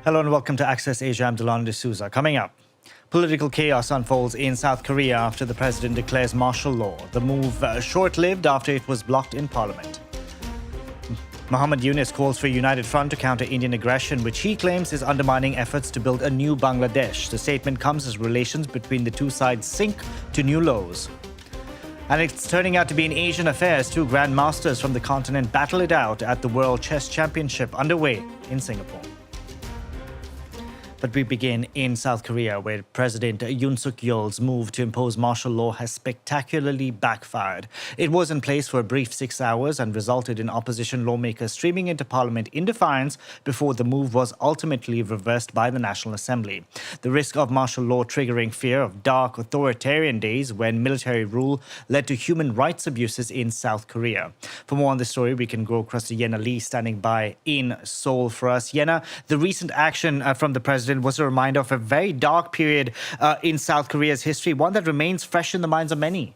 Hello and welcome to Access Asia. I'm Delano D'Souza. Coming up, political chaos unfolds in South Korea after the president declares martial law. The move short-lived after it was blocked in parliament. Muhammad Yunus calls for a united front to counter Indian aggression, which he claims is undermining efforts to build a new Bangladesh. The statement comes as relations between the two sides sink to new lows. And it's turning out to be an Asian affair as two grandmasters from the continent battle it out at the World Chess Championship underway in Singapore. But we begin in South Korea, where President Yoon Suk-yeol's move to impose martial law has spectacularly backfired. It was in place for a brief 6 hours and resulted in opposition lawmakers streaming into parliament in defiance before the move was ultimately reversed by the National Assembly. The risk of martial law triggering fear of dark authoritarian days when military rule led to human rights abuses in South Korea. For more on this story, we can go across to Yenna Lee, standing by in Seoul for us. Yenna, the recent action from the president was a reminder of a very dark period in South Korea's history, one that remains fresh in the minds of many.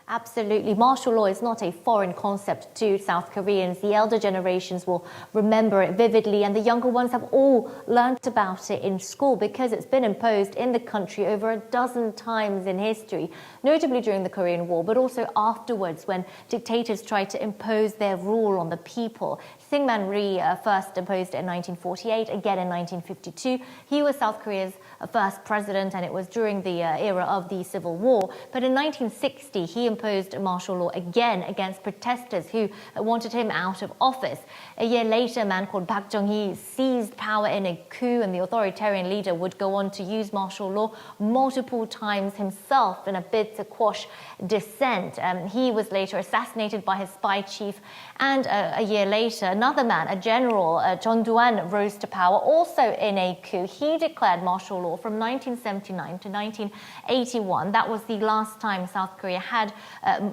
Absolutely. Martial law is not a foreign concept to South Koreans. The elder generations will remember it vividly, and the younger ones have all learnt about it in school because it's been imposed in the country over a dozen times in history, notably during the Korean War, but also afterwards when dictators tried to impose their rule on the people. Syngman Rhee first imposed it in 1948, again in 1952. He was South Korea's first president, and it was during the era of the Civil War. But in 1960, he imposed martial law again against protesters who wanted him out of office. A year later, a man called Park Chung-hee seized power in a coup, and the authoritarian leader would go on to use martial law multiple times himself in a bid to quash dissent. He was later assassinated by his spy chief, and a year later, another man, a general, Chon Doo-an, rose to power also in a coup. He declared martial law from 1979 to 1981. That was the last time South Korea had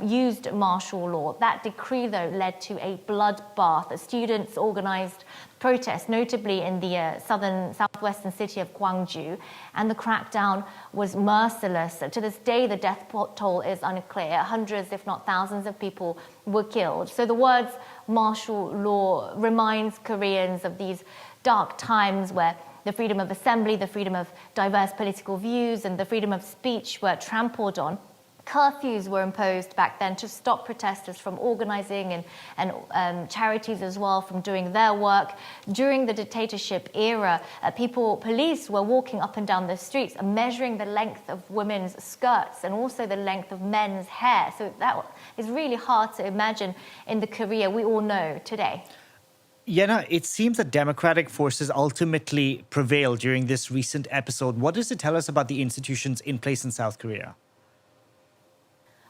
used martial law. That decree, though, led to a bloodbath. Students organized protests, notably in the southwestern city of Gwangju, and the crackdown was merciless. To this day, the death toll is unclear. Hundreds, if not thousands, of people were killed. So the words martial law reminds Koreans of these dark times where the freedom of assembly, the freedom of diverse political views, and the freedom of speech were trampled on. Curfews were imposed back then to stop protesters from organizing, and charities as well from doing their work. During the dictatorship era, police were walking up and down the streets and measuring the length of women's skirts and also the length of men's hair. So that is really hard to imagine in the Korea we all know today. Yenna, it seems that democratic forces ultimately prevailed during this recent episode. What does it tell us about the institutions in place in South Korea?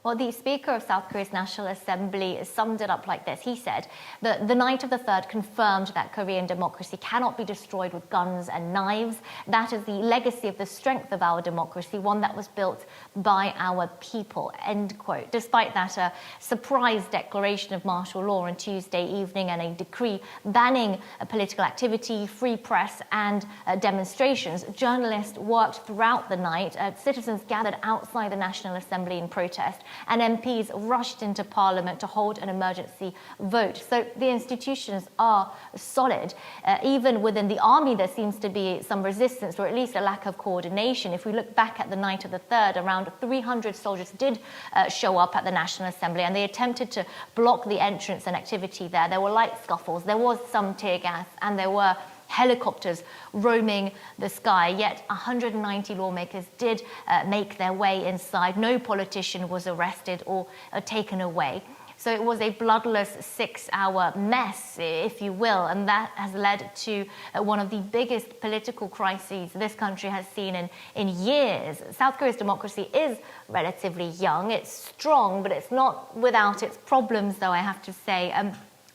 Well, the Speaker of South Korea's National Assembly summed it up like this. He said, the night of the 3rd confirmed that Korean democracy cannot be destroyed with guns and knives. That is the legacy of the strength of our democracy, one that was built by our people, end quote. Despite that surprise declaration of martial law on Tuesday evening and a decree banning political activity, free press and demonstrations, journalists worked throughout the night. Citizens gathered outside the National Assembly in protest, and MPs rushed into Parliament to hold an emergency vote. So the institutions are solid. Even within the army, there seems to be some resistance, or at least a lack of coordination. If we look back at the night of the 3rd, around 300 soldiers did show up at the National Assembly, and they attempted to block the entrance and activity there. There were light scuffles, there was some tear gas, and there were helicopters roaming the sky. Yet 190 lawmakers did make their way inside. No politician was arrested or taken away. So it was a bloodless 6-hour mess, if you will, and that has led to one of the biggest political crises this country has seen in years. South Korea's democracy is relatively young. It's strong, but it's not without its problems, though, I have to say.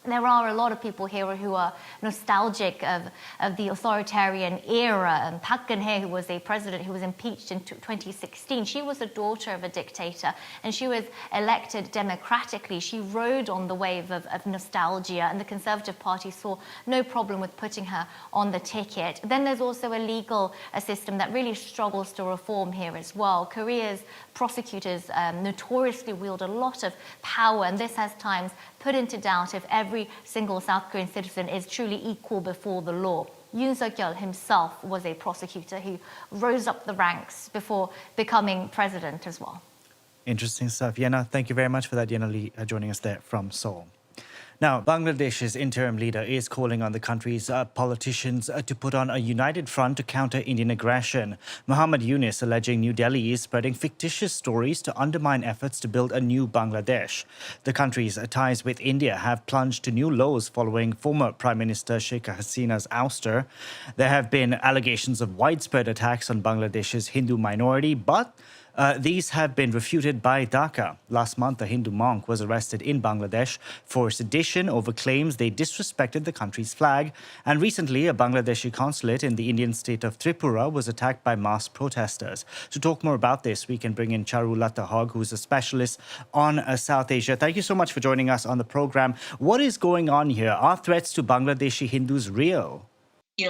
There are a lot of people here who are nostalgic of the authoritarian era. Park Geun-hye, who was a president who was impeached in 2016, she was the daughter of a dictator, and she was elected democratically. She rode on the wave of nostalgia, and the Conservative Party saw no problem with putting her on the ticket. Then there's also a legal system that really struggles to reform here as well. Korea's prosecutors notoriously wield a lot of power, and this has times put into doubt if every single South Korean citizen is truly equal before the law. Yoon Suk-yeol himself was a prosecutor who rose up the ranks before becoming president as well. Interesting stuff. Yenna, thank you very much for that. Yenna Lee joining us there from Seoul. Now, Bangladesh's interim leader is calling on the country's politicians to put on a united front to counter Indian aggression. Muhammad Yunus alleging New Delhi is spreading fictitious stories to undermine efforts to build a new Bangladesh. The country's ties with India have plunged to new lows following former Prime Minister Sheikh Hasina's ouster. There have been allegations of widespread attacks on Bangladesh's Hindu minority, but these have been refuted by Dhaka. Last month, a Hindu monk was arrested in Bangladesh for sedition over claims they disrespected the country's flag. And recently, a Bangladeshi consulate in the Indian state of Tripura was attacked by mass protesters. To talk more about this, we can bring in Charulata Hogg, who's a specialist on South Asia. Thank you so much for joining us on the program. What is going on here? Are threats to Bangladeshi Hindus real?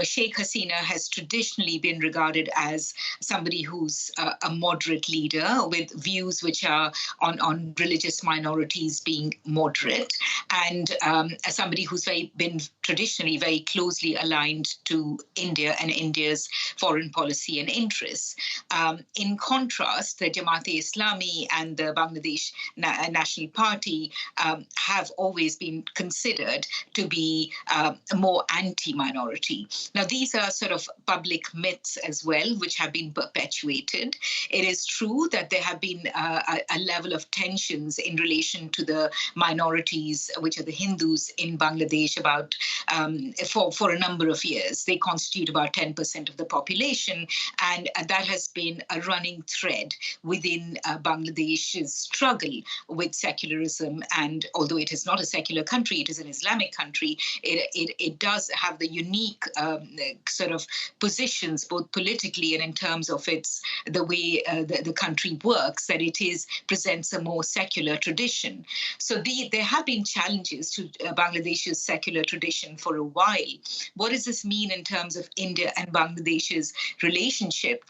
Sheikh Hasina has traditionally been regarded as somebody who's a moderate leader with views which are on religious minorities being moderate, and as somebody who's been traditionally very closely aligned to India and India's foreign policy and interests. In contrast, the Jamaat-e-Islami and the Bangladesh National Party have always been considered to be more anti-minority. Now, these are sort of public myths as well, which have been perpetuated. It is true that there have been a level of tensions in relation to the minorities, which are the Hindus in Bangladesh, about for a number of years. They constitute about 10% of the population, and that has been a running thread within Bangladesh's struggle with secularism. And although it is not a secular country, it is an Islamic country, it does have the unique sort of positions, both politically and in terms of the way the country works, that it presents a more secular tradition. So there have been challenges to Bangladesh's secular tradition for a while. What does this mean in terms of India and Bangladesh's relationship?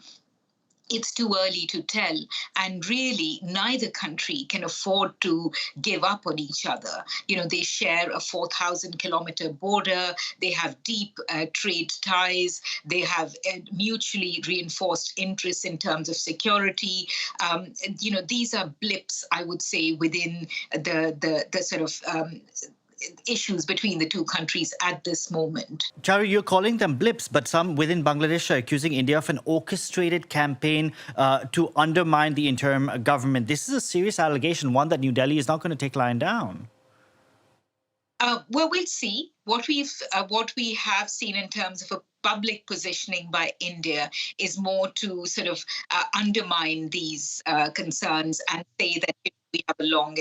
It's too early to tell. And really, neither country can afford to give up on each other. They share a 4,000-kilometer border. They have deep trade ties. They have mutually reinforced interests in terms of security. These are blips, I would say, within the sort of issues between the two countries at this moment. Charu, you're calling them blips, but some within Bangladesh are accusing India of an orchestrated campaign to undermine the interim government. This is a serious allegation, one that New Delhi is not going to take lying down. Well, we'll see. What we have seen in terms of a public positioning by India is more to sort of undermine these concerns and say that we have a long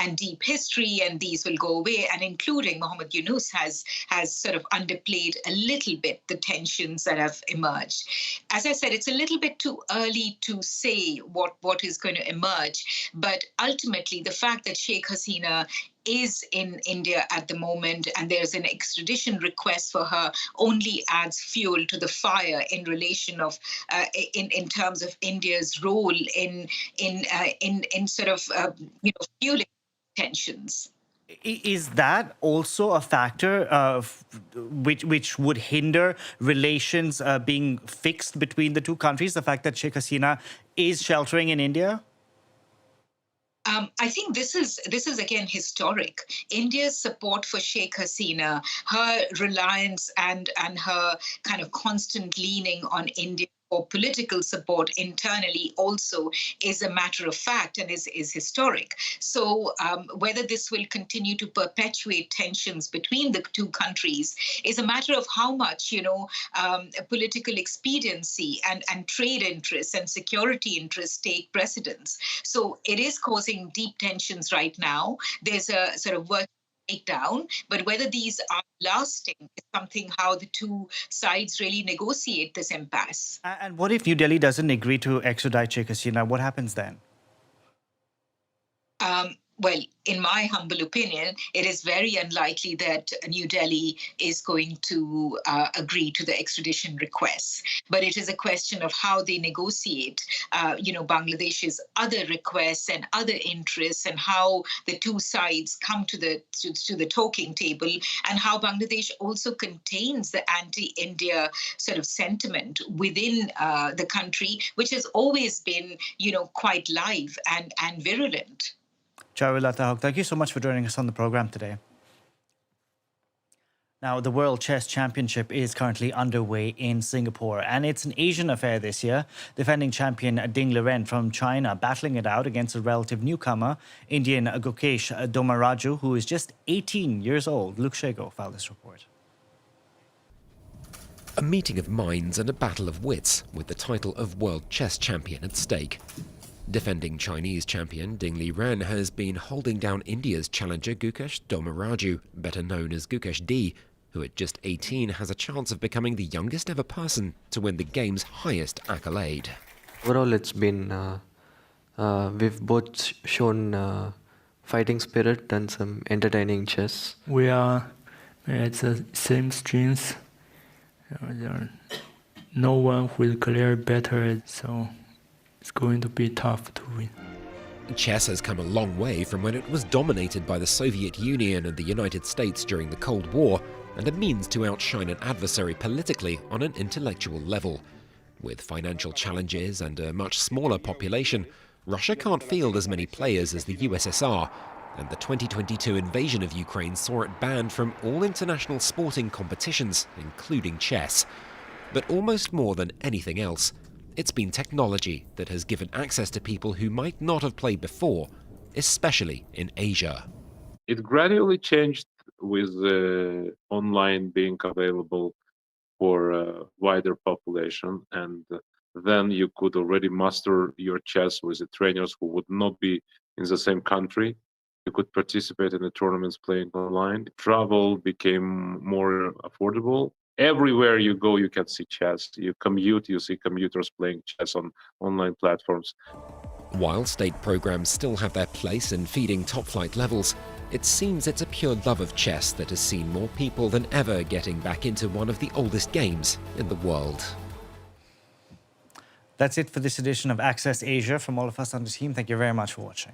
and deep history, and these will go away, and including Muhammad Yunus has sort of underplayed a little bit the tensions that have emerged. As I said, it's a little bit too early to say what is going to emerge, but ultimately the fact that Sheikh Hasina is in India at the moment and there's an extradition request for her only adds fuel to the fire in relation of in terms of India's role in sort of fueling tensions. Is that also a factor which would hinder relations being fixed between the two countries, the fact that Sheikh Hasina is sheltering in India? I think this is again historic. India's support for Sheikh Hasina, her reliance and her kind of constant leaning on India for political support internally also is a matter of fact and is historic. So whether this will continue to perpetuate tensions between the two countries is a matter of how much, political expediency and trade interests and security interests take precedence. So it is causing deep tensions right now. There's a sort of work down, but whether these are lasting is something how the two sides really negotiate this impasse. And what if New Delhi doesn't agree to extradite Sheikh Hasina? What happens then? well, in my humble opinion, it is very unlikely that New Delhi is going to agree to the extradition requests. But it is a question of how they negotiate, Bangladesh's other requests and other interests, and how the two sides come to the talking table, and how Bangladesh also contains the anti-India sort of sentiment within the country, which has always been, quite live and virulent. Charula Tahok, thank you so much for joining us on the program today. Now, the World Chess Championship is currently underway in Singapore, and it's an Asian affair this year. Defending champion Ding Liren from China battling it out against a relative newcomer, Indian Gukesh Domaraju, who is just 18 years old. Luke Shago filed this report. A meeting of minds and a battle of wits, with the title of World Chess Champion at stake. Defending Chinese champion Ding Liren has been holding down India's challenger Gukesh Domaraju, better known as Gukesh D, who at just 18 has a chance of becoming the youngest ever person to win the game's highest accolade. Overall, it's been, we've both shown fighting spirit and some entertaining chess. We are at the same strengths. No one will clear better, so it's going to be tough to win. Chess has come a long way from when it was dominated by the Soviet Union and the United States during the Cold War, and a means to outshine an adversary politically on an intellectual level. With financial challenges and a much smaller population, Russia can't field as many players as the USSR, and the 2022 invasion of Ukraine saw it banned from all international sporting competitions, including chess. But almost more than anything else, it's been technology that has given access to people who might not have played before, especially in Asia. It gradually changed with online being available for a wider population, and then you could already master your chess with the trainers who would not be in the same country. You could participate in the tournaments playing online. Travel became more affordable. Everywhere you go, you can see chess. You commute, you see commuters playing chess on online platforms. While state programs still have their place in feeding top-flight levels, it seems it's a pure love of chess that has seen more people than ever getting back into one of the oldest games in the world. That's it for this edition of Access Asia. From all of us on the team, thank you very much for watching.